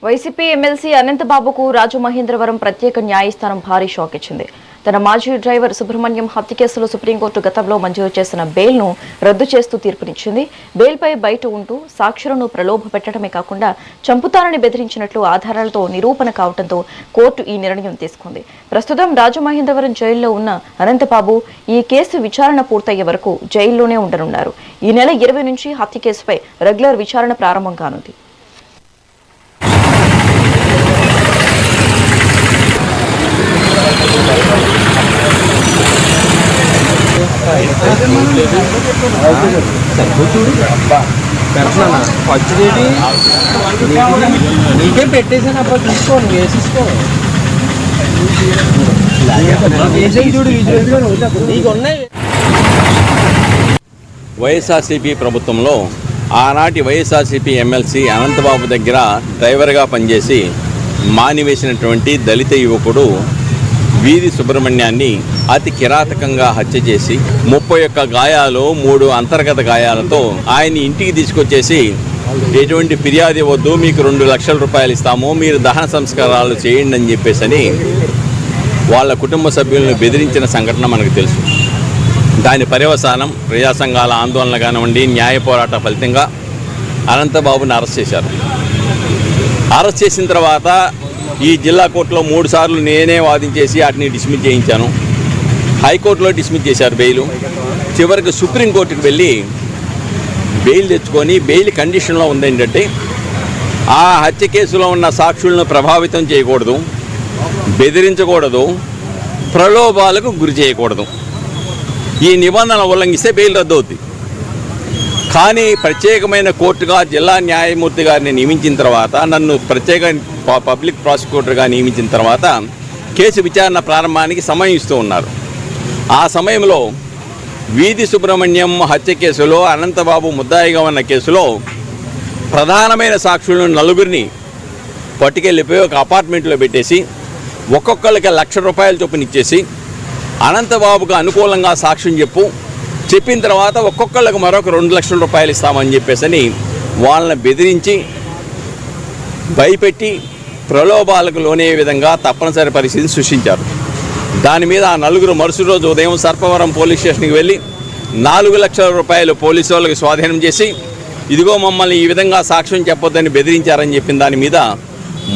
YCP MLC అనంతబాబుకు Rajamahendravaram ప్రత్యేక న్యాయస్థానం భారీ షాక్ ఇచ్చింది. తన మాజీ డ్రైవర్ సుబ్రహ్మణ్యం హత్య కేసులో సుప్రీంకోర్టు గతంలో మంజూరు చేసిన బెయిల్ను రద్దు చేస్తూ తీర్పునిచ్చింది. బెయిల్పై బయట ఉంటూ సాక్షులను ప్రలోభ పెట్టడమే కాకుండా చంపుతారని బెదిరించినట్లు ఆధారాలతో నిరూపణ కావడంతో కోర్టు ఈ నిర్ణయం తీసుకుంది. ప్రస్తుతం రాజమహేంద్రవరం జైల్లో ఉన్న అనంతబాబు ఈ కేసు విచారణ పూర్తయ్యే వరకు జైల్లోనే ఉండనున్నారు. ఈ నెల 20 నుంచి హత్య కేసుపై రెగ్యులర్ విచారణ ప్రారంభం కానుంది. నీకే పెట్టేసాను అప్పుడు తీసుకోండి వేసేసుకో వైఎస్ఆర్సీపీ ప్రభుత్వంలో ఆనాటి వైఎస్ఆర్సీపీ ఎమ్మెల్సీ అనంతబాబు దగ్గర డ్రైవర్గా పనిచేసి మానివేసినటువంటి దళిత యువకుడు వీధి సుబ్రహ్మణ్యాన్ని అతి కిరాతకంగా హత్య చేసి 31 గాయాలు 3 అంతర్గత గాయాలతో ఆయన ఇంటికి తీసుకొచ్చేసి ఎటువంటి ఫిర్యాదు ఇవ్వద్దు, మీకు 2 లక్షల రూపాయలు ఇస్తాము, మీరు దహన సంస్కారాలు చేయండి అని చెప్పేసి వాళ్ళ కుటుంబ సభ్యులను బెదిరించిన సంఘటన మనకు తెలుసు. దాని పర్యవసానం ప్రజా సంఘాల ఆందోళన కానివ్వండి, న్యాయ పోరాట ఫలితంగా అనంతబాబుని అరెస్ట్ చేశారు. అరెస్ట్ చేసిన తర్వాత ఈ జిల్లా కోర్టులో 3 సార్లు నేనే వాదించేసి వాటిని డిస్మిస్ చేయించాను. హైకోర్టులో డిస్మిస్ చేశారు బెయిల్. చివరికి సుప్రీంకోర్టుకు వెళ్ళి బెయిల్ తెచ్చుకొని బెయిల్ కండిషన్లో ఉందేంటంటే ఆ హత్య కేసులో ఉన్న సాక్షులను ప్రభావితం చేయకూడదు, బెదిరించకూడదు, ప్రలోభాలకు గురి చేయకూడదు. ఈ నిబంధన ఉల్లంఘిస్తే బెయిల్ రద్దు అవుతుంది. కానీ ప్రత్యేకమైన కోర్టుగా జిల్లా న్యాయమూర్తి గారిని నియమించిన తర్వాత, నన్ను ప్రత్యేక పబ్లిక్ ప్రాసిక్యూటర్గా నియమించిన తర్వాత కేసు విచారణ ప్రారంభానికి సమయం ఇస్తూ ఉన్నారు. ఆ సమయంలో వీధి సుబ్రహ్మణ్యం హత్య కేసులో అనంతబాబు ముద్దాయిగా ఉన్న కేసులో ప్రధానమైన సాక్షులను 4గురిని పట్టుకెళ్ళిపోయి ఒక అపార్ట్మెంట్లో పెట్టేసి ఒక్కొక్కరికి 1 లక్ష రూపాయల చొప్పున ఇచ్చేసి అనంతబాబుకు అనుకూలంగా సాక్ష్యం చెప్పిన తర్వాత ఒక్కొక్కళ్ళకి మరొక 2 లక్షల రూపాయలు ఇస్తామని చెప్పేసి వాళ్ళని బెదిరించి భయపెట్టి ప్రలోభాలకు లోనే విధంగా తప్పనిసరి పరిస్థితిని సృష్టించారు. దాని మీద ఆ 4గురు మరుసటి రోజు ఉదయం సర్పవరం పోలీస్ స్టేషన్కి వెళ్ళి 4 లక్షల రూపాయలు పోలీసు వాళ్ళకి స్వాధీనం చేసి, ఇదిగో మమ్మల్ని ఈ విధంగా సాక్ష్యం చెప్పొద్దని బెదిరించారని చెప్పిన దాని మీద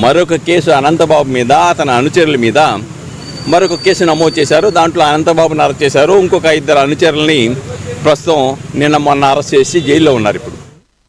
మరొక కేసు అనంతబాబు మీద, అతని అనుచరుల మీద మరొక కేసు నమోదు చేశారు. దాంట్లో అనంతబాబుని అరెస్ట్ చేశారు. ఇంకొక 2 అనుచరులని ప్రస్తుతం మొన్న అరెస్ట్ చేసి జైల్లో ఉన్నారు ఇప్పుడు.